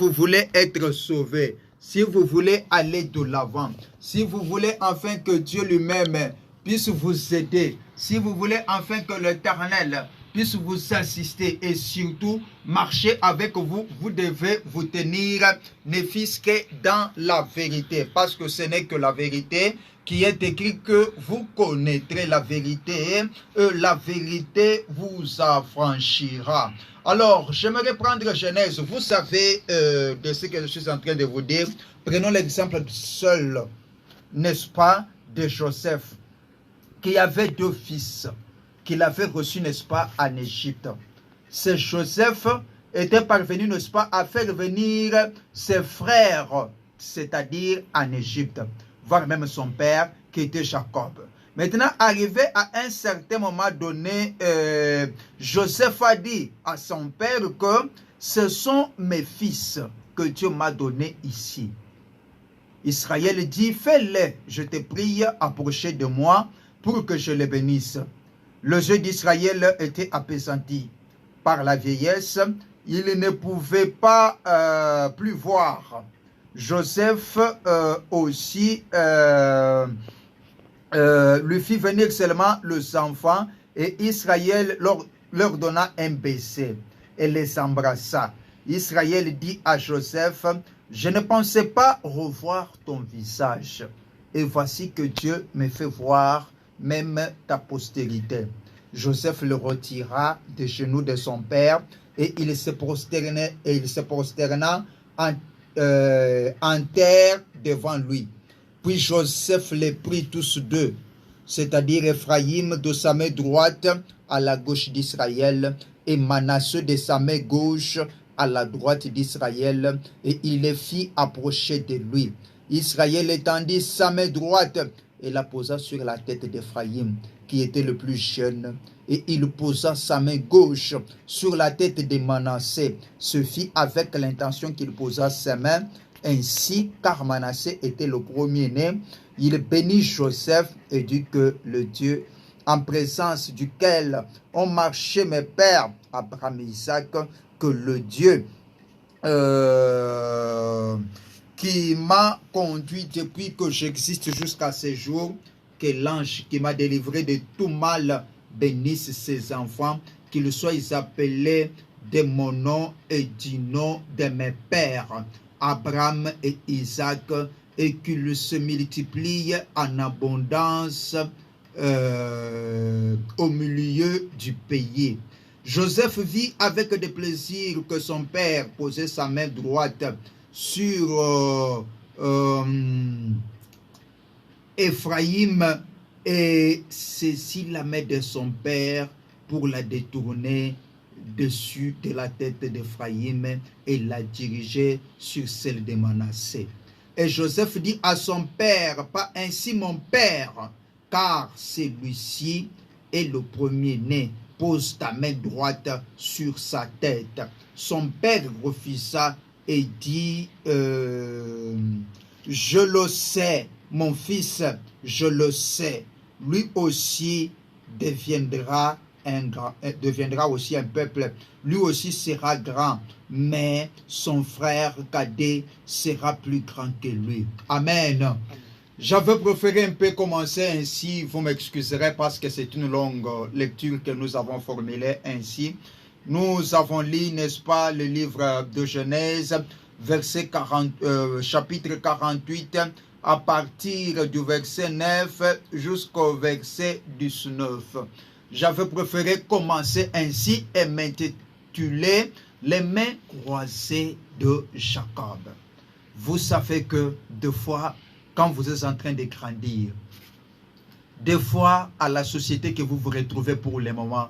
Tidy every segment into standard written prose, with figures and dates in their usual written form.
vous voulez être sauvé, si vous voulez aller de l'avant, si vous voulez enfin que Dieu lui-même puisse vous aider, si vous voulez enfin que l'Éternel puisse vous assister et surtout marcher avec vous, vous devez vous tenir ne fût-ce que dans la vérité, parce que ce n'est que la vérité qui est écrit que vous connaîtrez la vérité vous affranchira. Alors, j'aimerais prendre Genèse. Vous savez de ce que je suis en train de vous dire. Prenons l'exemple seul, n'est-ce pas, de Joseph, qui avait 2 fils, qu'il avait reçus, n'est-ce pas, en Égypte. Ce Joseph était parvenu, n'est-ce pas, à faire venir ses frères, c'est-à-dire en Égypte, voire même son père, qui était Jacob. Maintenant, arrivé à un certain moment donné, Joseph a dit à son père que ce sont mes fils que Dieu m'a donnés ici. Israël dit, fais-les, je te prie, approcher de moi pour que je les bénisse. Le jeu d'Israël était apaisanti par la vieillesse. Il ne pouvait pas plus voir. Joseph aussi lui fit venir seulement les enfants et Israël leur donna un baiser et les embrassa. Israël dit à Joseph, je ne pensais pas revoir ton visage et voici que Dieu me fait voir même ta postérité. Joseph le retira des genoux de son père et il se prosterna en terre devant lui. Puis Joseph les prit tous deux, c'est-à-dire Ephraïm de sa main droite à la gauche d'Israël et Manassé de sa main gauche à la droite d'Israël, et il les fit approcher de lui. Israël étendit sa main droite et la posa sur la tête d'Ephraïm, qui était le plus jeune, et il posa sa main gauche sur la tête de Manassé. Ce fit avec l'intention qu'il posa sa main ainsi, car Manassé était le premier-né. Il bénit Joseph et dit que le Dieu en présence duquel ont marché mes pères, Abraham et Isaac, que le Dieu qui m'a conduit depuis que j'existe jusqu'à ce jour, que l'ange qui m'a délivré de tout mal bénisse ses enfants, qu'ils soient appelés de mon nom et du nom de mes pères, Abraham et Isaac, et qu'ils se multiplient en abondance au milieu du pays. Joseph vit avec de plaisir que son père posait sa main droite sur Ephraïm et saisit la main de son père pour la détourner dessus de la tête d'Ephraïm et la diriger sur celle de Manassé. Et Joseph dit à son père, pas ainsi mon père, car celui-ci est le premier-né, pose ta main droite sur sa tête. Son père refusa et dit, je le sais, mon fils, je le sais, lui aussi deviendra aussi un peuple, lui aussi sera grand, mais son frère cadet sera plus grand que lui. Amen. J'avais préféré un peu commencer ainsi, vous m'excuserez parce que c'est une longue lecture que nous avons formulée ainsi. Nous avons lu, n'est-ce pas, le livre de Genèse, chapitre 48, à partir du verset 9 jusqu'au verset 19. J'avais préféré commencer ainsi et m'intituler « Les mains croisées de Jacob ». Vous savez que des fois, quand vous êtes en train de grandir, des fois à la société que vous vous retrouvez pour le moment,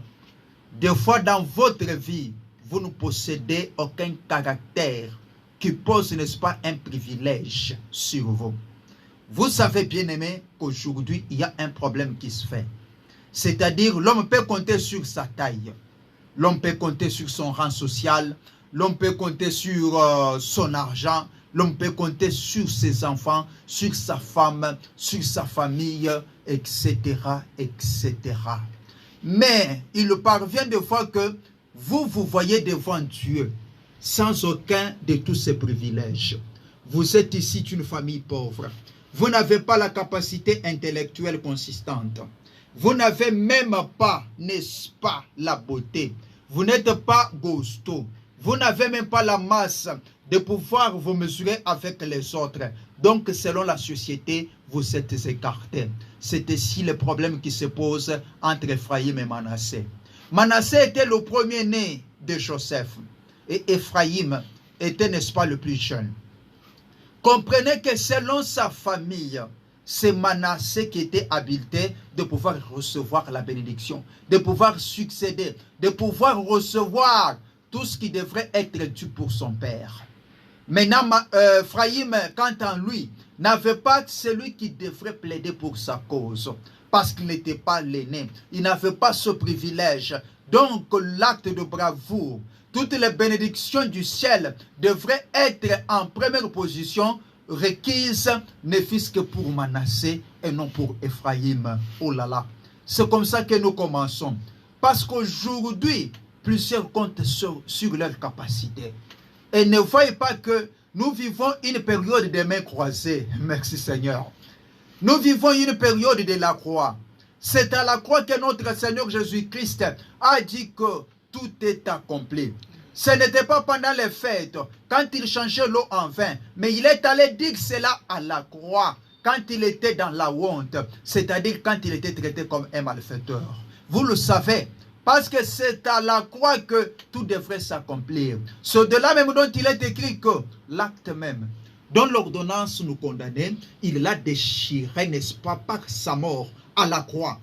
des fois dans votre vie, vous ne possédez aucun caractère qui pose, n'est-ce pas, un privilège sur vous. Vous savez, bien-aimé, qu'aujourd'hui, il y a un problème qui se fait. C'est-à-dire, l'homme peut compter sur sa taille, l'homme peut compter sur son rang social, l'homme peut compter sur son argent, l'homme peut compter sur ses enfants, sur sa femme, sur sa famille, etc., etc. Mais il parvient des fois que vous voyez devant Dieu sans aucun de tous ces privilèges. Vous êtes ici une famille pauvre. Vous n'avez pas la capacité intellectuelle consistante. Vous n'avez même pas, n'est-ce pas, la beauté. Vous n'êtes pas costaud. Vous n'avez même pas la masse de pouvoir vous mesurer avec les autres. Donc, selon la société, vous êtes écartés. C'est ici le problème qui se pose entre Ephraïm et Manassé. Manassé était le premier-né de Joseph. Et Ephraïm était, n'est-ce pas, le plus jeune. Comprenez que selon sa famille, c'est Manassé qui était habilité de pouvoir recevoir la bénédiction, de pouvoir succéder, de pouvoir recevoir tout ce qui devrait être dû pour son père. Maintenant, Ephraïm, quant à lui, n'avait pas celui qui devrait plaider pour sa cause, parce qu'il n'était pas l'aîné. Il n'avait pas ce privilège. Donc, l'acte de bravoure, toutes les bénédictions du ciel devraient être en première position requises, ne fût-ce que pour Manassé et non pour Ephraïm. Oh là là, c'est comme ça que nous commençons. Parce qu'aujourd'hui, plusieurs comptent sur leur capacité. Et ne voyez pas que nous vivons une période de mains croisées. Merci Seigneur. Nous vivons une période de la croix. C'est à la croix que notre Seigneur Jésus-Christ a dit que tout est accompli. Ce n'était pas pendant les fêtes, quand il changeait l'eau en vin, mais il est allé dire cela à la croix, quand il était dans la honte, c'est-à-dire quand il était traité comme un malfaiteur. Vous le savez, parce que c'est à la croix que tout devrait s'accomplir. C'est de là même dont il est écrit que l'acte même, dont l'ordonnance nous condamnait, il l'a déchiré, n'est-ce pas, par sa mort à la croix.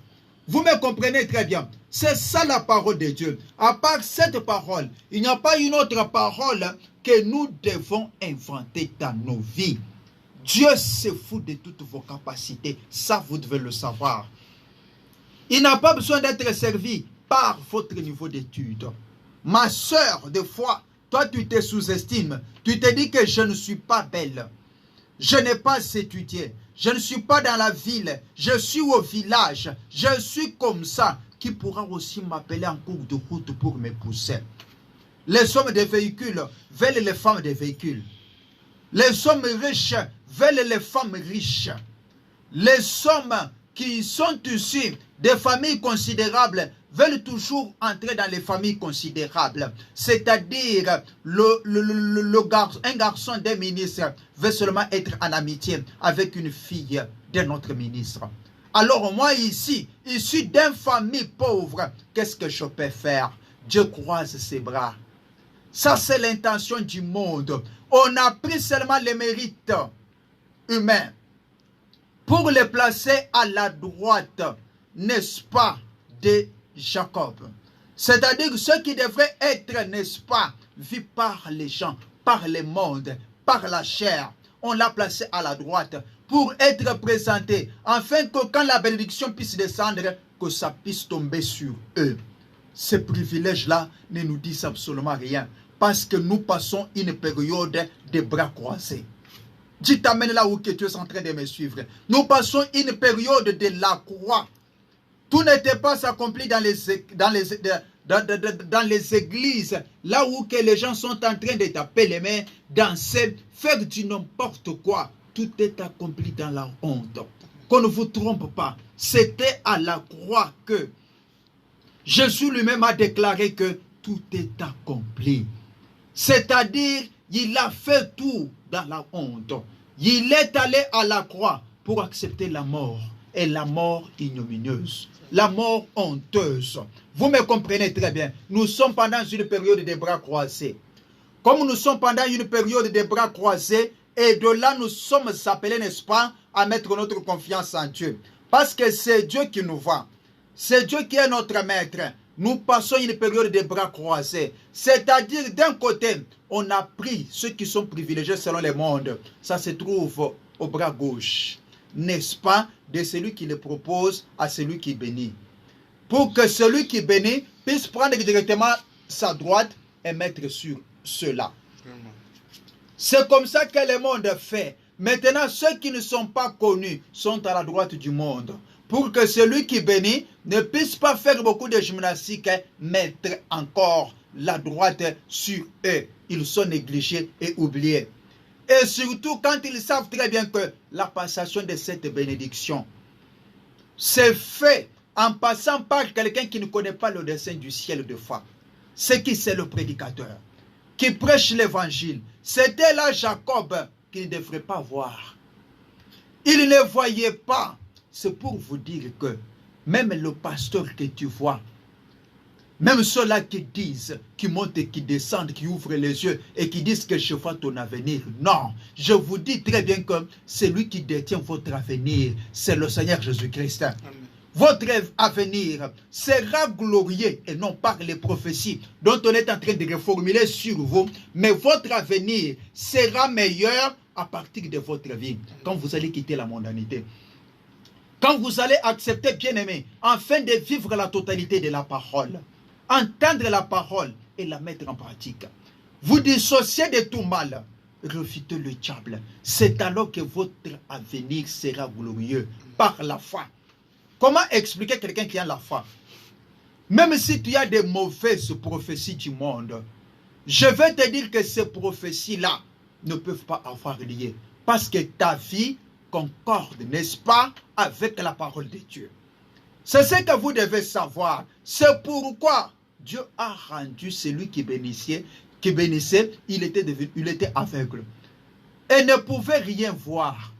Vous me comprenez très bien. C'est ça la parole de Dieu. À part cette parole, il n'y a pas une autre parole que nous devons inventer dans nos vies. Dieu se fout de toutes vos capacités. Ça, vous devez le savoir. Il n'a pas besoin d'être servi par votre niveau d'études. Ma soeur, des fois, toi, tu te sous-estimes. Tu te dis que je ne suis pas belle. Je n'ai pas étudié. Je ne suis pas dans la ville. Je suis au village. Je suis comme ça. Qui pourra aussi m'appeler en cours de route pour m'épouser? Les hommes des véhicules veulent les femmes des véhicules. Les hommes riches veulent les femmes riches. Les hommes qui sont issus des familles considérables veulent toujours entrer dans les familles considérables. C'est-à-dire, un garçon d'un ministre veut seulement être en amitié avec une fille d'un autre ministre. Alors moi ici, issu d'une famille pauvre, qu'est-ce que je peux faire? Dieu croise ses bras. Ça, c'est l'intention du monde. On a pris seulement les mérites humains pour les placer à la droite, n'est-ce pas, de Jacob. C'est-à-dire ceux qui devraient être, n'est-ce pas, vus par les gens, par le monde, par la chair. On l'a placé à la droite pour être présenté, afin que quand la bénédiction puisse descendre, que ça puisse tomber sur eux. Ces privilèges-là ne nous disent absolument rien, parce que nous passons une période de bras croisés. Dis t'amène là où que tu es en train de me suivre. Nous passons une période de la croix. Tout n'était pas accompli dans les églises, là où que les gens sont en train de taper les mains, danser, faire du n'importe quoi. Tout est accompli dans la honte. Qu'on ne vous trompe pas. C'était à la croix que Jésus lui-même a déclaré que tout est accompli. C'est-à-dire, il a fait tout dans la honte. Il est allé à la croix pour accepter la mort. Et la mort ignominieuse. La mort honteuse. Vous me comprenez très bien. Nous sommes pendant une période de bras croisés. Comme nous sommes pendant une période de bras croisés, et de là nous sommes appelés, n'est-ce pas, à mettre notre confiance en Dieu. Parce que c'est Dieu qui nous voit. C'est Dieu qui est notre maître. Nous passons une période de bras croisés. C'est-à-dire, d'un côté, on a pris ceux qui sont privilégiés selon le monde. Ça se trouve au bras gauche. N'est-ce pas, de celui qui le propose à celui qui bénit. Pour que celui qui bénit puisse prendre directement sa droite et mettre sur cela. C'est comme ça que le monde fait. Maintenant, ceux qui ne sont pas connus sont à la droite du monde. pour que celui qui bénit ne puisse pas faire beaucoup de gymnastique, mettre encore la droite sur eux. Ils sont négligés et oubliés. Et surtout quand ils savent très bien que la passation de cette bénédiction c'est fait en passant par quelqu'un qui ne connaît pas le dessein du ciel de foi. C'est qui? C'est le prédicateur qui prêche l'évangile. C'était là Jacob qui ne devrait pas voir. Il ne voyait pas. C'est pour vous dire que même le pasteur que tu vois, même ceux-là qui disent, qui montent et qui descendent, qui ouvrent les yeux et qui disent que je vois ton avenir. Non, je vous dis très bien que celui qui détient votre avenir, c'est le Seigneur Jésus-Christ. Votre avenir sera glorieux et non par les prophéties dont on est en train de reformuler sur vous, mais votre avenir sera meilleur à partir de votre vie, quand vous allez quitter la mondanité. Quand vous allez accepter, bien-aimé, afin de vivre la totalité de la parole, entendre la parole et la mettre en pratique. Vous dissociez de tout mal, refutez le diable. C'est alors que votre avenir sera glorieux par la foi. Comment expliquer quelqu'un qui a la foi? Même si tu as des mauvaises prophéties du monde, je vais te dire que ces prophéties-là ne peuvent pas avoir lieu. Parce que ta vie concorde, n'est-ce pas, avec la parole de Dieu. C'est ce que vous devez savoir. C'est pourquoi Dieu a rendu celui qui bénissait, il était aveugle. Et ne pouvait rien voir.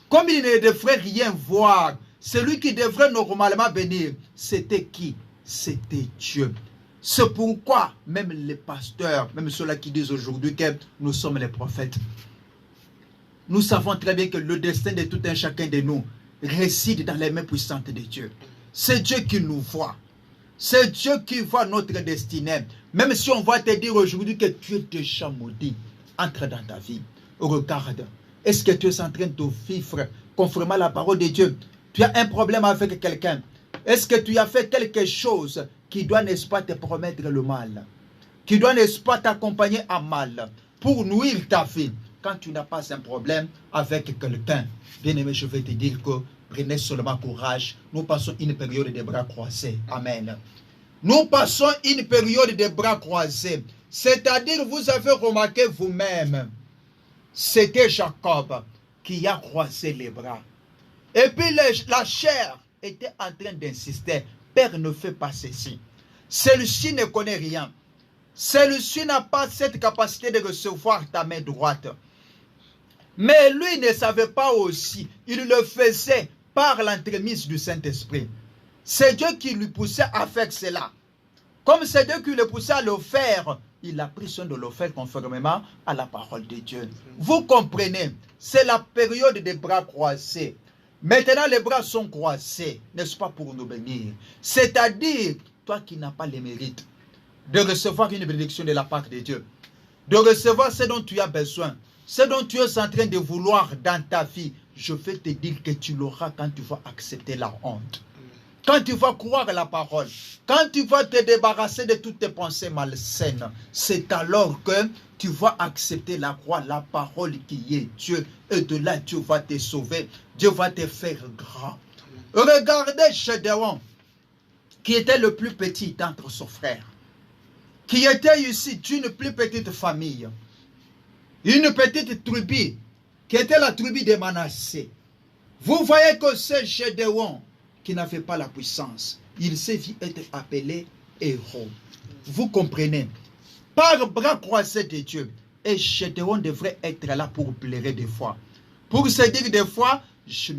Comme il ne devrait rien voir, celui qui devrait normalement bénir, c'était qui? C'était Dieu. C'est pourquoi même les pasteurs, même ceux-là qui disent aujourd'hui que nous sommes les prophètes, nous savons très bien que le destin de tout un chacun de nous réside dans les mains puissantes de Dieu. C'est Dieu qui nous voit. C'est Dieu qui voit notre destinée. Même si on va te dire aujourd'hui que tu es déjà maudit, entre dans ta vie. Regarde, est-ce que tu es en train de vivre conformément à la parole de Dieu? Tu as un problème avec quelqu'un. Est-ce que tu as fait quelque chose qui doit, n'est-ce pas, te promettre le mal? Qui doit, n'est-ce pas, t'accompagner à mal pour nuire ta vie? Quand tu n'as pas un problème avec quelqu'un, bien aimé, je vais te dire que prenez seulement courage. Nous passons une période de bras croisés. Amen. Nous passons une période de bras croisés. C'est-à-dire, vous avez remarqué vous-même, c'était Jacob qui a croisé les bras. Et puis la chair était en train d'insister. Père, ne fais pas ceci. Celui-ci ne connaît rien. Celui-ci n'a pas cette capacité de recevoir ta main droite. Mais lui ne savait pas aussi. Il le faisait par l'entremise du Saint-Esprit. C'est Dieu qui lui poussait à faire cela. Comme c'est Dieu qui le poussait à le faire, il a pris soin de le faire conformément à la parole de Dieu. Vous comprenez, c'est la période des bras croisés. Maintenant, les bras sont croisés, n'est-ce pas, pour nous bénir. C'est-à-dire, toi qui n'as pas les mérites de recevoir une bénédiction de la part de Dieu, de recevoir ce dont tu as besoin, ce dont tu es en train de vouloir dans ta vie, je vais te dire que tu l'auras quand tu vas accepter la honte. Quand tu vas croire la parole, quand tu vas te débarrasser de toutes tes pensées malsaines, c'est alors que tu vas accepter la croix, la parole qui est Dieu. Et de là, Dieu va te sauver. Dieu va te faire grand. Regardez Gédéon, qui était le plus petit d'entre ses frères, qui était ici d'une plus petite famille, une petite tribu, qui était la tribu de Manassé. Vous voyez que c'est Gédéon qui n'avait pas la puissance. Il s'est vu être appelé héros. Vous comprenez? Par bras croisés de Dieu. Et Gédéon devrait être là pour pleurer des fois. Pour se dire des fois, je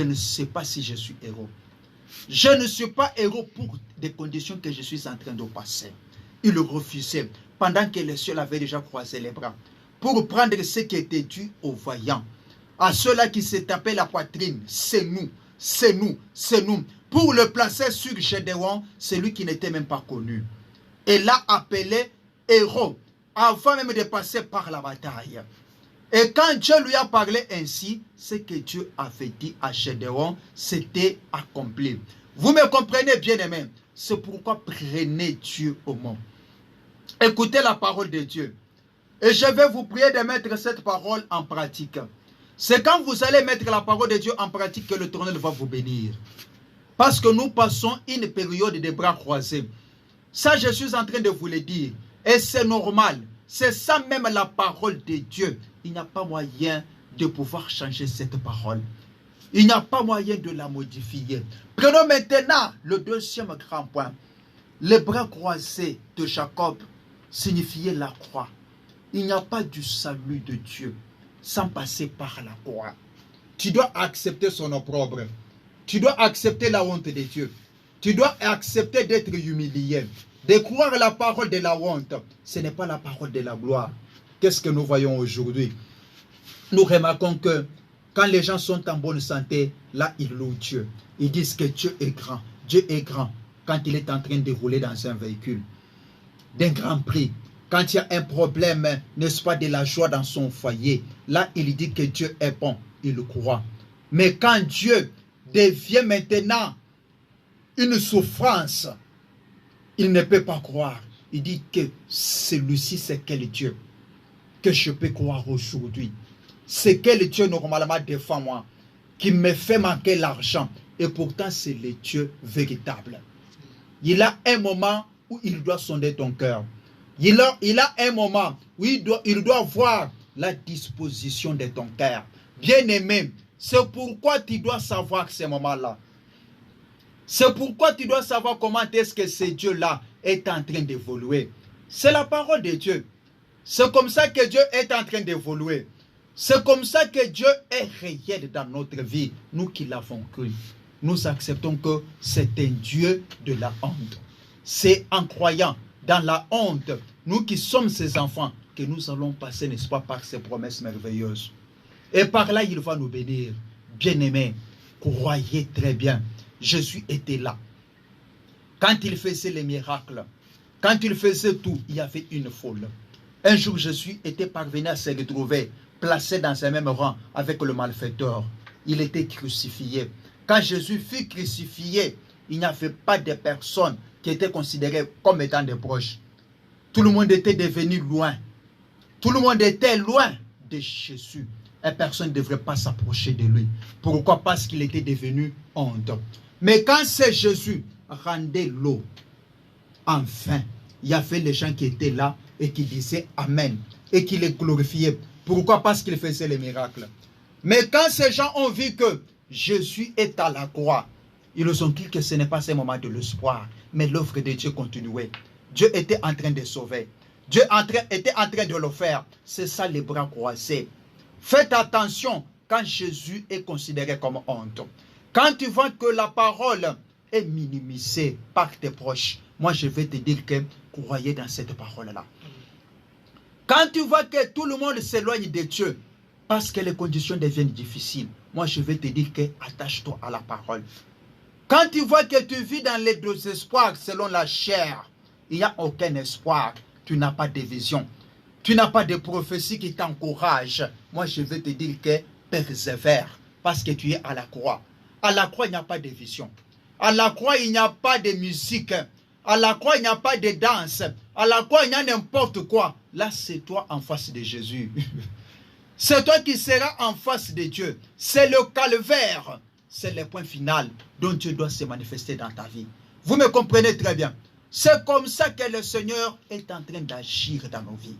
ne sais pas si je suis héros. Je ne suis pas héros pour des conditions que je suis en train de passer. Il refusait, pendant que les cieux avaient déjà croisé les bras, pour prendre ce qui était dû aux voyants. À ceux-là qui se tapaient la poitrine, c'est nous. C'est nous, c'est nous. Pour le placer sur Gédéon, celui qui n'était même pas connu. Et l'a appelé héros, avant même de passer par la bataille. Et quand Dieu lui a parlé ainsi, ce que Dieu avait dit à Gédéon, c'était accompli. Vous me comprenez, bien-aimés? C'est pourquoi prenez Dieu au mot. Écoutez la parole de Dieu. Et je vais vous prier de mettre cette parole en pratique. C'est quand vous allez mettre la parole de Dieu en pratique que l'Éternel va vous bénir. Parce que nous passons une période de bras croisés. Ça, je suis en train de vous le dire. Et c'est normal. C'est ça même la parole de Dieu. Il n'y a pas moyen de pouvoir changer cette parole. Il n'y a pas moyen de la modifier. Prenons maintenant le deuxième grand point. Les bras croisés de Jacob signifiaient la croix. Il n'y a pas du salut de Dieu sans passer par la croix. Tu dois accepter son opprobre. Tu dois accepter la honte de Dieu. Tu dois accepter d'être humilié. De croire la parole de la honte. Ce n'est pas la parole de la gloire. Qu'est-ce que nous voyons aujourd'hui? Nous remarquons que quand les gens sont en bonne santé, là, ils louent Dieu. Ils disent que Dieu est grand. Dieu est grand quand il est en train de rouler dans un véhicule d'un grand prix. Quand il y a un problème, n'est-ce pas, de la joie dans son foyer, là, il dit que Dieu est bon. Il le croit. Mais quand Dieu devient maintenant une souffrance, il ne peut pas croire. Il dit que celui-ci, c'est quel Dieu que je peux croire aujourd'hui? C'est quel Dieu normalement défend moi, qui me fait manquer l'argent, et pourtant c'est le Dieu véritable. Il a un moment où il doit sonder ton cœur. Il a un moment où il doit voir la disposition de ton cœur. Bien-aimé, c'est pourquoi tu dois savoir ces moments-là. C'est pourquoi tu dois savoir comment est-ce que ce Dieu-là est en train d'évoluer. C'est la parole de Dieu. C'est comme ça que Dieu est en train d'évoluer. C'est comme ça que Dieu est réel dans notre vie. Nous qui l'avons cru, nous acceptons que c'est un Dieu de la honte. C'est en croyant dans la honte, nous qui sommes ses enfants, que nous allons passer, n'est-ce pas, par ses promesses merveilleuses. Et par là, il va nous bénir. Bien-aimés, croyez très bien. Jésus était là. Quand il faisait les miracles, quand il faisait tout, il y avait une foule. Un jour, Jésus était parvenu à se retrouver placé dans un même rang avec le malfaiteur. Il était crucifié. Quand Jésus fut crucifié, il n'y avait pas de personnes qui étaient considérées comme étant des proches. Tout le monde était devenu loin. Tout le monde était loin de Jésus. Et personne ne devrait pas s'approcher de lui. Pourquoi? Parce qu'il était devenu honte. Mais quand c'est Jésus rendait l'eau, enfin, il y avait les gens qui étaient là et qui disaient Amen et qui les glorifiaient. Pourquoi? Parce qu'il faisait les miracles. Mais quand ces gens ont vu que Jésus est à la croix, ils ont dit que ce n'est pas ce moment de l'espoir, mais l'œuvre de Dieu continuait. Dieu était en train de sauver. Dieu était en train de le faire. C'est ça les bras croisés. Faites attention quand Jésus est considéré comme honte. Quand tu vois que la parole est minimisée par tes proches, moi je vais te dire que croyez dans cette parole-là. Quand tu vois que tout le monde s'éloigne de Dieu parce que les conditions deviennent difficiles, moi je vais te dire que attache-toi à la parole. Quand tu vois que tu vis dans les désespoirs selon la chair, il n'y a aucun espoir, tu n'as pas de vision, tu n'as pas de prophétie qui t'encourage. Moi je vais te dire que persévère parce que tu es à la croix. À la croix il n'y a pas de vision. À la croix il n'y a pas de musique. À la croix il n'y a pas de danse. À la croix il y a n'importe quoi. Là c'est toi en face de Jésus. C'est toi qui seras en face de Dieu. C'est le calvaire. C'est le point final dont Dieu doit se manifester dans ta vie. Vous me comprenez très bien. C'est comme ça que le Seigneur est en train d'agir dans nos vies.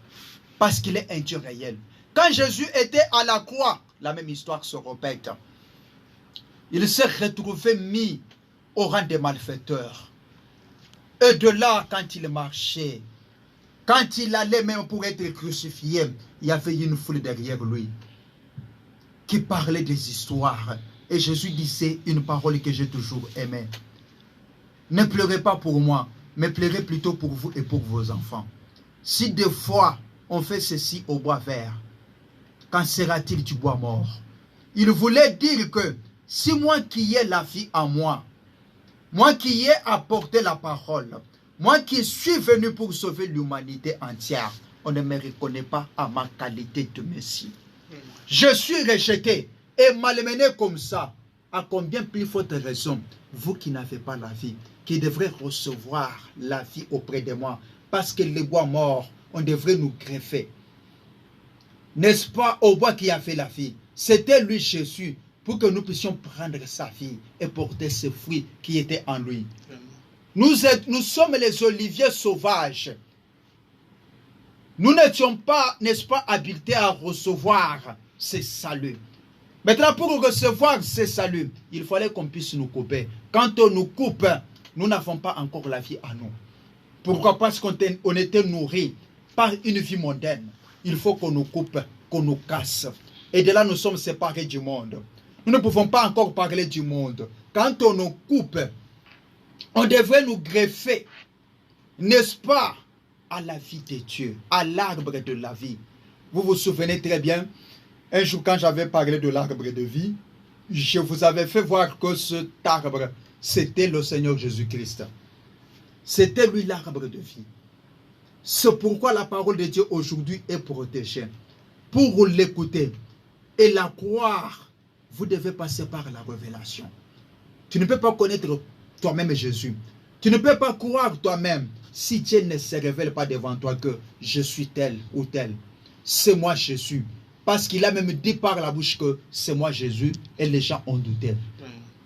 Parce qu'il est un Dieu réel. Quand Jésus était à la croix, la même histoire se répète. Il s'est retrouvé mis au rang des malfaiteurs. Et de là, quand il marchait, quand il allait même pour être crucifié, il y avait une foule derrière lui qui parlait des histoires. Et Jésus disait une parole que j'ai toujours aimée. Ne pleurez pas pour moi, mais pleurez plutôt pour vous et pour vos enfants. Si des fois on fait ceci au bois vert, qu'en sera-t-il du bois mort? Il voulait dire que si moi qui ai la vie en moi, moi qui ai apporté la parole, moi qui suis venu pour sauver l'humanité entière, on ne me reconnaît pas à ma qualité de Messie. Je suis rejeté et malmené comme ça. À combien plus forte raison, vous qui n'avez pas la vie, qui devrez recevoir la vie auprès de moi, parce que les bois morts, on devrait nous greffer. N'est-ce pas au bois qui a fait la vie? C'était lui Jésus, pour que nous puissions prendre sa vie et porter ce fruit qui était en lui. Nous sommes les oliviers sauvages. Nous n'étions pas, n'est-ce pas, habilités à recevoir ce salut. Maintenant, pour recevoir ce salut, il fallait qu'on puisse nous couper. Quand on nous coupe, nous n'avons pas encore la vie à nous. Pourquoi? Parce qu'on était nourris par une vie mondaine. Il faut qu'on nous coupe, qu'on nous casse. Et de là, nous sommes séparés du monde. Nous ne pouvons pas encore parler du monde. Quand on nous coupe, on devrait nous greffer, n'est-ce pas, à la vie de Dieu, à l'arbre de la vie. Vous vous souvenez très bien, un jour quand j'avais parlé de l'arbre de vie, je vous avais fait voir que cet arbre, c'était le Seigneur Jésus-Christ. C'était lui l'arbre de vie. C'est pourquoi la parole de Dieu aujourd'hui est protégée. Pour l'écouter et la croire, vous devez passer par la révélation. Tu ne peux pas connaître toi-même Jésus. Tu ne peux pas croire toi-même si Dieu ne se révèle pas devant toi que je suis tel ou tel. C'est moi Jésus. Parce qu'il a même dit par la bouche que c'est moi Jésus et les gens ont douté.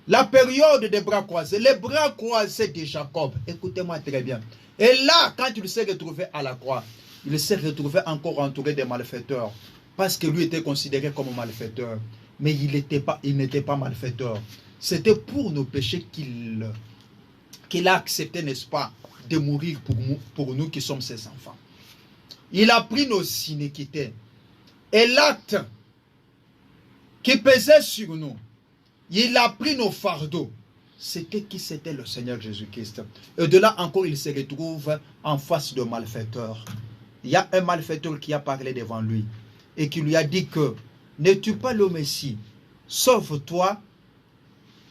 La période des bras croisés, les bras croisés de Jacob, écoutez-moi très bien. Et là, quand il s'est retrouvé à la croix, il s'est retrouvé encore entouré des malfaiteurs. Parce que lui était considéré comme malfaiteur. Mais il n'était pas malfaiteur. C'était pour nos péchés qu'il a accepté, n'est-ce pas, de mourir pour nous qui sommes ses enfants. Il a pris nos iniquités. Et l'acte qui pesait sur nous, il a pris nos fardeaux. C'était qui? C'était le Seigneur Jésus-Christ. Et de là encore, il se retrouve en face de malfaiteurs. Il y a un malfaiteur qui a parlé devant lui et qui lui a dit que n'es-tu pas le Messie? Sauve-toi,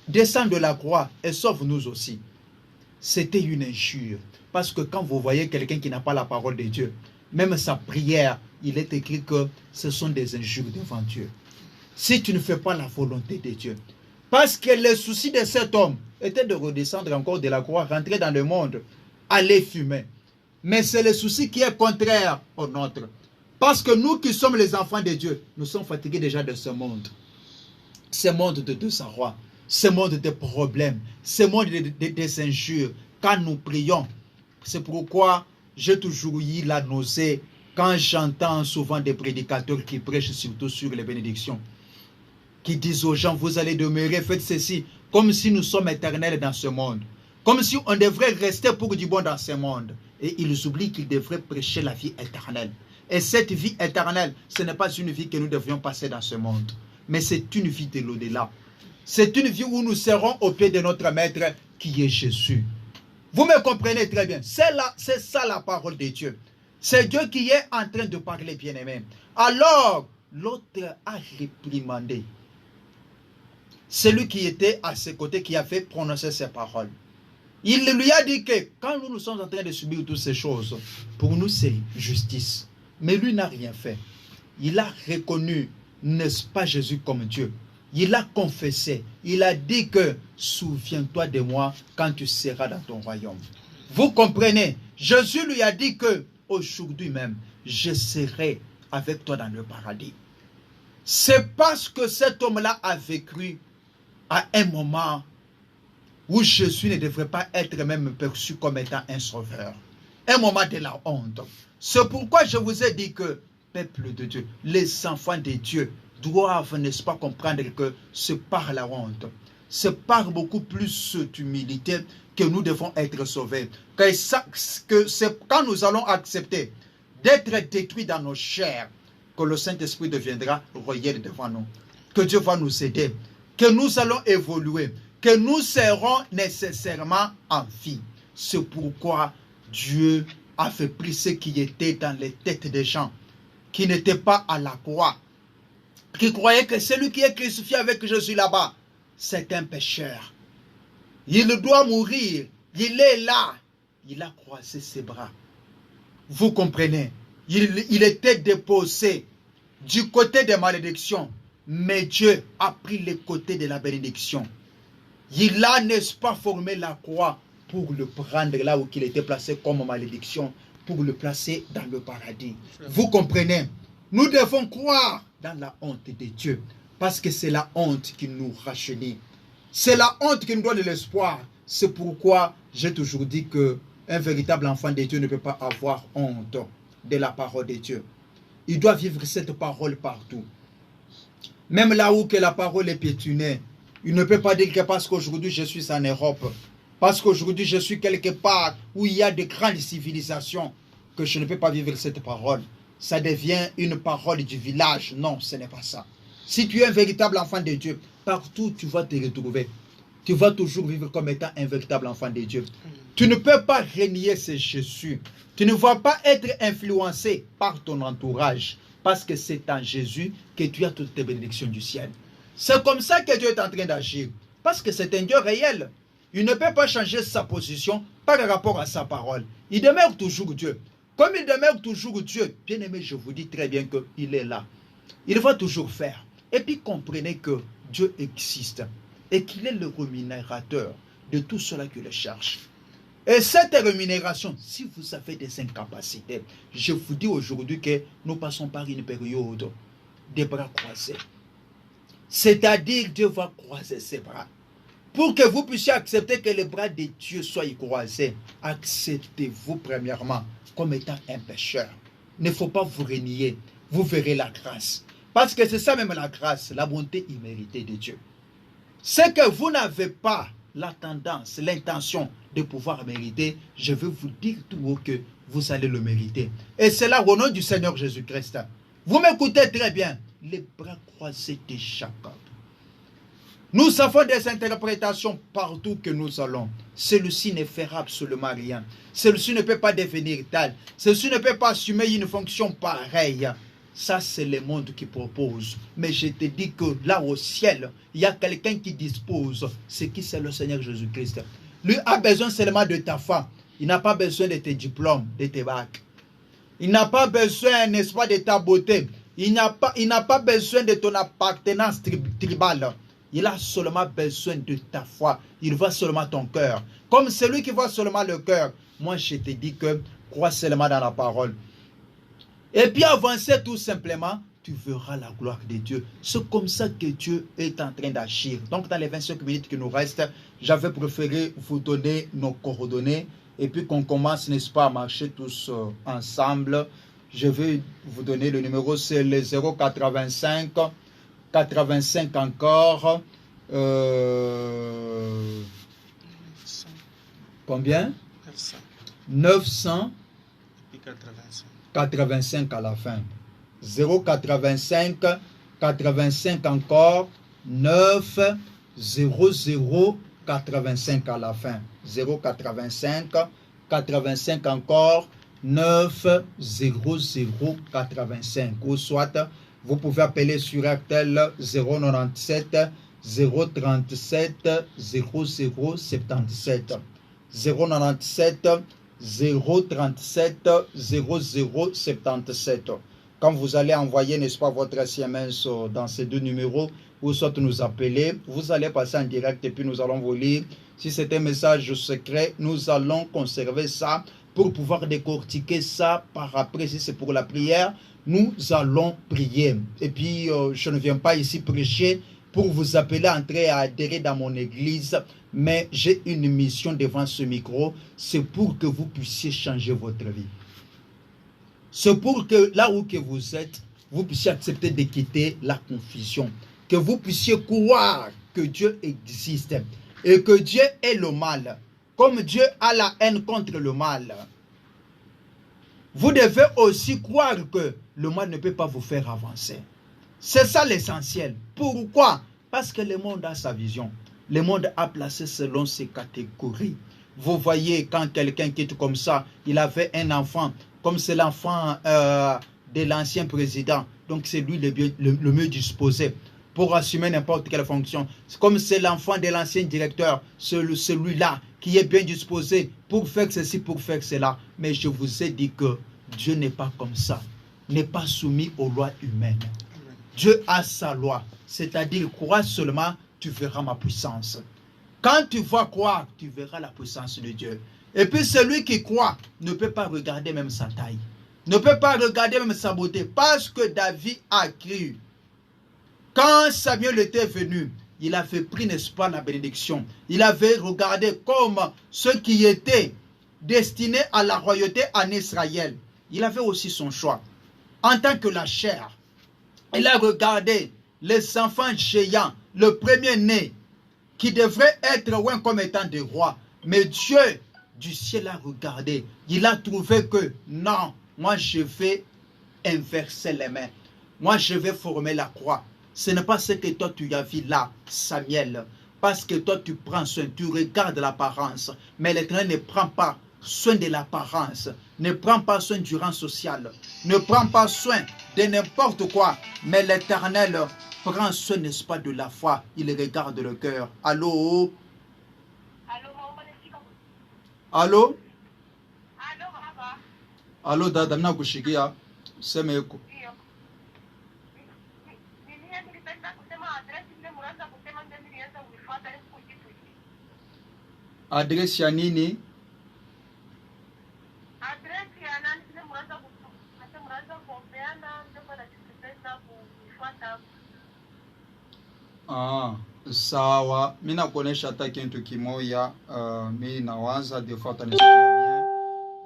descends de la croix et sauve-nous aussi. C'était une injure. Parce que quand vous voyez quelqu'un qui n'a pas la parole de Dieu, même sa prière, il est écrit que ce sont des injures devant Dieu. Si tu ne fais pas la volonté de Dieu. Parce que le souci de cet homme était de redescendre encore de la croix, rentrer dans le monde, aller fumer. Mais c'est le souci qui est contraire au nôtre. Parce que nous qui sommes les enfants de Dieu, nous sommes fatigués déjà de ce monde. Ce monde de désarroi, ce monde de problèmes, ce monde des injures. Quand nous prions, c'est pourquoi j'ai toujours eu la nausée quand j'entends souvent des prédicateurs qui prêchent surtout sur les bénédictions, qui disent aux gens, vous allez demeurer, faites ceci, comme si nous sommes éternels dans ce monde, comme si on devrait rester pour du bon dans ce monde. Et ils oublient qu'ils devraient prêcher la vie éternelle. Et cette vie éternelle, ce n'est pas une vie que nous devions passer dans ce monde, mais c'est une vie de l'au-delà. C'est une vie où nous serons au pied de notre Maître qui est Jésus. Vous me comprenez très bien. C'est ça la parole de Dieu. C'est Dieu qui est en train de parler, bien-aimé. Alors, l'autre a réprimandé celui qui était à ses côtés, qui avait prononcé ces paroles. Il lui a dit que quand nous sommes en train de subir toutes ces choses, pour nous c'est justice. Mais lui n'a rien fait. Il a reconnu, n'est-ce pas, Jésus comme Dieu. Il a confessé. Il a dit que souviens-toi de moi quand tu seras dans ton royaume. Vous comprenez? Jésus lui a dit que aujourd'hui même, je serai avec toi dans le paradis. C'est parce que cet homme-là a vécu à un moment où Jésus ne devrait pas être même perçu comme étant un sauveur. Un moment de la honte. C'est pourquoi je vous ai dit que, peuple de Dieu, les enfants de Dieu doivent, n'est-ce pas, comprendre que c'est par la honte, c'est par beaucoup plus d'humilité que nous devons être sauvés. Que c'est quand nous allons accepter d'être détruits dans nos chairs que le Saint-Esprit deviendra royal devant nous. Que Dieu va nous aider, que nous allons évoluer, que nous serons nécessairement en vie. C'est pourquoi Dieu a fait pris ce qui était dans les têtes des gens, qui n'étaient pas à la croix, qui croyaient que celui qui est crucifié avec Jésus là-bas, c'est un pécheur. Il doit mourir. Il est là. Il a croisé ses bras. Vous comprenez? Il était déposé du côté des malédictions, mais Dieu a pris le côté de la bénédiction. Il a, n'est-ce pas, formé la croix pour le prendre là où il était placé comme malédiction, pour le placer dans le paradis. Vous comprenez? Nous devons croire dans la honte de Dieu. Parce que c'est la honte qui nous rajeunit. C'est la honte qui nous donne de l'espoir. C'est pourquoi j'ai toujours dit qu'un véritable enfant de Dieu ne peut pas avoir honte de la parole de Dieu. Il doit vivre cette parole partout. Même là où que la parole est piétinée, il ne peut pas dire que parce qu'aujourd'hui je suis en Europe, parce qu'aujourd'hui je suis quelque part où il y a de grandes civilisations, que je ne peux pas vivre cette parole. Ça devient une parole du village. Non, ce n'est pas ça. Si tu es un véritable enfant de Dieu, partout tu vas te retrouver. Tu vas toujours vivre comme étant un véritable enfant de Dieu. Tu ne peux pas renier ce Jésus. Tu ne vas pas être influencé par ton entourage. Parce que c'est en Jésus que tu as toutes tes bénédictions du ciel. C'est comme ça que Dieu est en train d'agir. Parce que c'est un Dieu réel. Il ne peut pas changer sa position par rapport à sa parole. Il demeure toujours Dieu. Comme il demeure toujours Dieu, bien aimé, je vous dis très bien qu'il est là. Il va toujours faire. Et puis comprenez que Dieu existe et qu'il est le rémunérateur de tout cela qui le cherche. Et cette rémunération, si vous avez des incapacités, je vous dis aujourd'hui que nous passons par une période des bras croisés. C'est-à-dire Dieu va croiser ses bras. Pour que vous puissiez accepter que les bras de Dieu soient croisés, acceptez-vous premièrement comme étant un pécheur. Il ne faut pas vous renier. Vous verrez la grâce. Parce que c'est ça même la grâce, la bonté imméritée de Dieu. C'est que vous n'avez pas la tendance, l'intention de pouvoir mériter, je veux vous dire tout haut que vous allez le mériter. Et c'est là au nom du Seigneur Jésus-Christ. Vous m'écoutez très bien. Les bras croisés de chacun. Nous avons des interprétations partout que nous allons. Celui-ci ne fera absolument rien. Celui-ci ne peut pas devenir tel. Celui-ci ne peut pas assumer une fonction pareille. Ça, c'est le monde qui propose. Mais je te dis que là au ciel, il y a quelqu'un qui dispose. C'est qui? C'est le Seigneur Jésus-Christ. Lui a besoin seulement de ta foi. Il n'a pas besoin de tes diplômes, de tes bacs. Il n'a pas besoin, n'est-ce pas, de ta beauté. Il n'a pas besoin de ton appartenance tribale. Il a seulement besoin de ta foi. Il voit seulement ton cœur. Comme celui qui voit seulement le cœur. Moi, je te dis que crois seulement dans la parole. Et puis avancer tout simplement, tu verras la gloire de Dieu. C'est comme ça que Dieu est en train d'agir. Donc dans les 25 minutes qui nous restent, j'avais préféré vous donner nos coordonnées et puis qu'on commence, n'est-ce pas, à marcher tous ensemble. Je vais vous donner le numéro, c'est le 085 85 encore. Combien? 900. Et 85. 85 à la fin. 085 85 encore 9 00 85 à la fin. 085 85 encore 9 00 85. Ou soit vous pouvez appeler sur RTL 097 037 00 77. 097 037 0077. Quand vous allez envoyer, n'est-ce pas, votre SMS dans ces deux numéros, ou soit nous appeler, vous allez passer en direct et puis nous allons vous lire. Si c'est un message secret, nous allons conserver ça pour pouvoir décortiquer ça par après. Si c'est pour la prière, nous allons prier. Et puis, je ne viens pas ici prêcher pour vous appeler à entrer à adhérer dans mon église, mais j'ai une mission devant ce micro, c'est pour que vous puissiez changer votre vie. C'est pour que là où que vous êtes, vous puissiez accepter de quitter la confusion, que vous puissiez croire que Dieu existe et que Dieu est le mal, comme Dieu a la haine contre le mal. Vous devez aussi croire que le mal ne peut pas vous faire avancer. C'est ça l'essentiel. Pourquoi? Parce que le monde a sa vision. Le monde a placé selon ses catégories. Vous voyez, quand quelqu'un quitte comme ça, il avait un enfant, comme c'est l'enfant de l'ancien président. Donc c'est lui le mieux disposé pour assumer n'importe quelle fonction. Comme c'est l'enfant de l'ancien directeur, celui-là qui est bien disposé pour faire ceci, pour faire cela. Mais je vous ai dit que Dieu n'est pas comme ça. N'est pas soumis aux lois humaines. Dieu a sa loi, c'est-à-dire crois seulement, tu verras ma puissance. Quand tu vas croire, tu verras la puissance de Dieu. Et puis celui qui croit ne peut pas regarder même sa taille, ne peut pas regarder même sa beauté, parce que David a cru. Quand Samuel était venu, il avait pris, n'est-ce pas, la bénédiction. Il avait regardé comme ceux qui étaient destinés à la royauté en Israël. Il avait aussi son choix. En tant que la chair, il a regardé les enfants géants, le premier-né, qui devrait être loin comme étant des rois. Mais Dieu du ciel a regardé. Il a trouvé que non, moi je vais inverser les mains. Moi je vais former la croix. Ce n'est pas ce que toi tu as vu là, Samuel. Parce que toi tu prends soin, tu regardes l'apparence. Mais l'Éternel ne prend pas soin de l'apparence. Ne prend pas soin du rang social. Ne prend pas soin de n'importe quoi. Mais l'Éternel prend soin, n'est-ce pas, de la foi. Il regarde le cœur. Allô? Allô? Allô, dada, mna kushikia. Sema yeko. Adresi ya nini? Sawa. Mimi nakuonesha hata kitu kimoja. Mimi nawaza defuata nisikia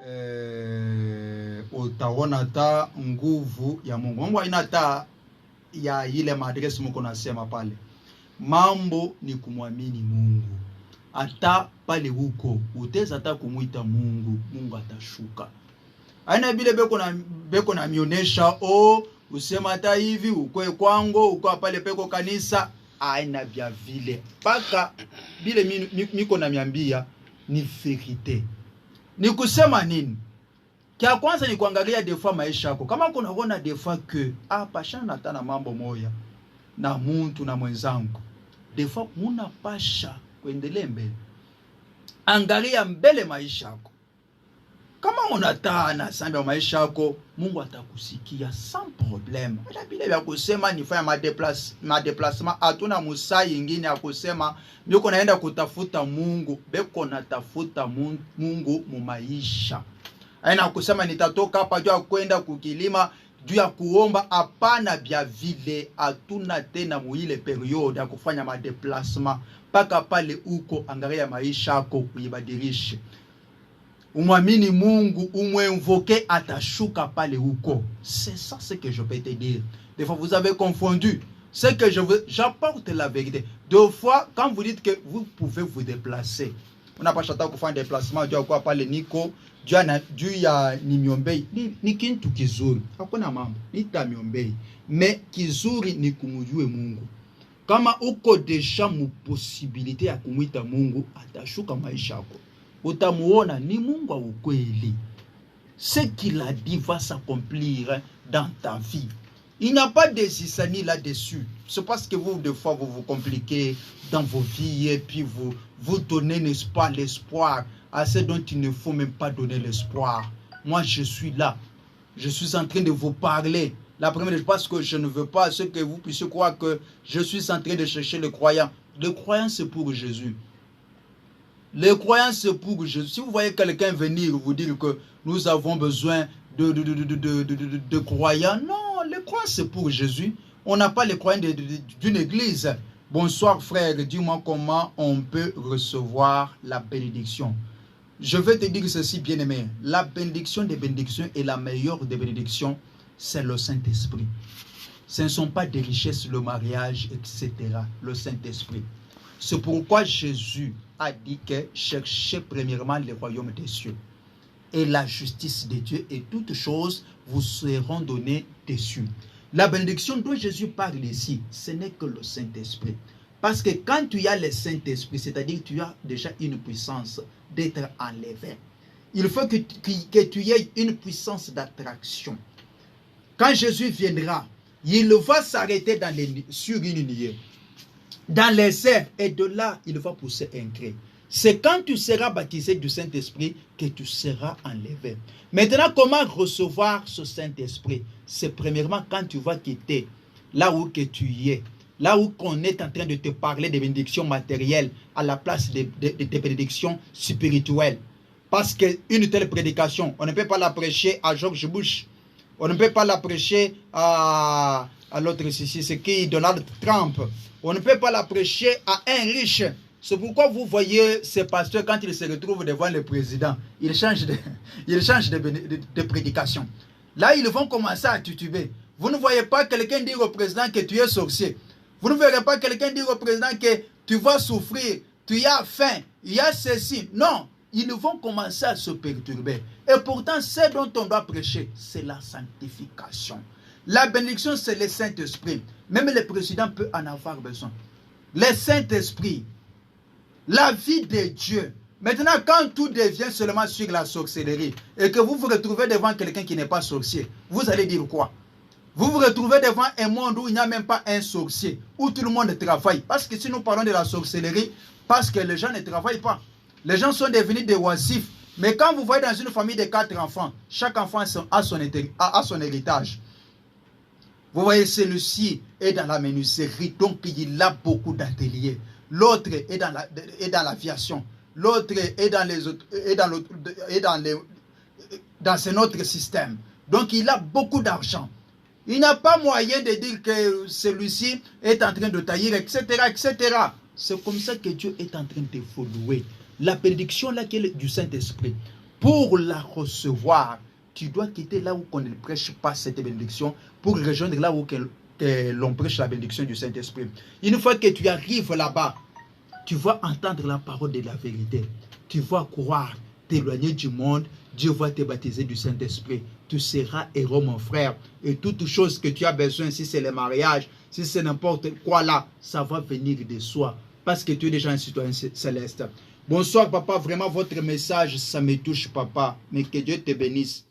bien. Utaona hata nguvu ya Mungu. Mungu haina hata ya ile maadresi mko nasema pale. Mambo ni kumwamini Mungu. Hata pale huko utaweza hata kumuita Mungu, Mungu atashuka. Haina vile beko na mionesha usema hata hivi ukwe kwangu uko pale peko kanisa, haina vya vile. Paka vile miko na miambia ni verite. Ni kusema nini? Kia kwanza ni kuangalia defa maisha yako. Kama kunaona defa ke pashana hata na mambo moya na muntu na mwenzangu, defa unapasha kuendelea mbele. Angalia mbele maisha yako. Kama unataa na samba maisha yako, Mungu atakusikia sans problème. Hata bila ya kusema nifanya madeplasement, hatuna musa nyingine ya kusema niko naenda kutafuta Mungu, beko natafuta Mungu mu maisha. Haina kusema nitatoka hapa juu ya kwenda kukilima, juu ya kuomba, hapana bya vile. Hatuna tena muile periode ya kufanya madeplasement. Paka pale uko angalia maisha yako uibadilishe. Umwamini Mungu, umwinvoke, atashuka pale uko. C'est ça ce que je peux te dire. Des fois vous avez confondu. Ce que je veux, j'apporte la vérité. Deux fois, quand vous dites que vous pouvez vous déplacer, on n'a pas chata pour faire un déplacement, Dieu quoi pale niko, Dieu ya ni miombei, ni kintu kizuri. Hakuna mambo, ni ta miombei. Mais kizuri ni kumujue Mungu. Kama uko deja mu possibilité ya kumuita Mungu, atashuka maisha yako. Utamuona ni Mungu wa ukweli. Ce qu'il a dit va s'accomplir dans ta vie. Il n'y a pas de zizanie là-dessus. C'est parce que vous, des fois, vous vous compliquez dans vos vies et puis vous donnez, n'est-ce pas, l'espoir à ce dont il ne faut même pas donner l'espoir. Moi, je suis là. Je suis en train de vous parler. La première, parce que je ne veux pas ce que vous puissiez croire que je suis en train de chercher le croyant. Le croyant, c'est pour Jésus. Le croyant, c'est pour Jésus. Si vous voyez quelqu'un venir vous dire que nous avons besoin de croyants, non, le croyant, c'est pour Jésus. On n'a pas les croyants d'une église. Bonsoir frère, dis-moi comment on peut recevoir la bénédiction. Je vais te dire ceci, bien-aimé. La bénédiction des bénédictions et la meilleure des bénédictions, c'est le Saint-Esprit. Ce ne sont pas des richesses, le mariage, etc. Le Saint-Esprit. C'est pourquoi Jésus a dit que cherchez premièrement le royaume des cieux et la justice de Dieu, et toutes choses vous seront données dessus. La bénédiction dont Jésus parle ici, ce n'est que le Saint-Esprit. Parce que quand tu as le Saint-Esprit, c'est-à-dire que tu as déjà une puissance d'être enlevé. Il faut que tu aies une puissance d'attraction. Quand Jésus viendra, il va s'arrêter sur une nuée, dans les airs, et de là, il va pousser un cri. C'est quand tu seras baptisé du Saint-Esprit que tu seras enlevé. Maintenant, comment recevoir ce Saint-Esprit? C'est premièrement quand tu vas quitter là où que tu y es, là où on est en train de te parler de bénédictions matérielles à la place de bénédictions spirituelles. Parce qu'une telle prédication, on ne peut pas la prêcher à George Bush. On ne peut pas la prêcher à à l'autre ceci, c'est qui Donald Trump. On ne peut pas la prêcher à un riche. C'est pourquoi vous voyez ces pasteurs, quand ils se retrouvent devant le président, ils changent de prédication. Là, ils vont commencer à tituber. Vous ne voyez pas quelqu'un dire au président que tu es sorcier. Vous ne verrez pas quelqu'un dire au président que tu vas souffrir, tu as faim, il y a ceci. Non, ils vont commencer à se perturber. Et pourtant, ce dont on doit prêcher, c'est la sanctification. La bénédiction, c'est le Saint-Esprit. Même le président peut en avoir besoin. Le Saint-Esprit, la vie de Dieu. Maintenant, quand tout devient seulement sur la sorcellerie et que vous vous retrouvez devant quelqu'un qui n'est pas sorcier, vous allez dire quoi? Vous vous retrouvez devant un monde où il n'y a même pas un sorcier, où tout le monde travaille. Parce que si nous parlons de la sorcellerie, parce que les gens ne travaillent pas. Les gens sont devenus des oisifs. Mais quand vous voyez dans une famille de 4 enfants, chaque enfant a son héritage. Vous voyez, celui-ci est dans la menuiserie, donc il a beaucoup d'ateliers. L'autre est dans l'aviation. L'autre est dans un autre système. Donc il a beaucoup d'argent. Il n'a pas moyen de dire que celui-ci est en train de tailler, etc., etc. C'est comme ça que Dieu est en train d'évoluer. La bénédiction là, qui est du Saint-Esprit, pour la recevoir, tu dois quitter là où on ne prêche pas cette bénédiction pour rejoindre là où l'on prêche la bénédiction du Saint-Esprit. Une fois que tu arrives là-bas, tu vas entendre la parole de la vérité. Tu vas croire, t'éloigner du monde. Dieu va te baptiser du Saint-Esprit. Tu seras héros, mon frère. Et toute chose que tu as besoin, si c'est le mariage, si c'est n'importe quoi là, ça va venir de soi. Parce que tu es déjà un citoyen céleste. Bonsoir, papa. Vraiment, votre message, ça me touche, papa. Mais que Dieu te bénisse.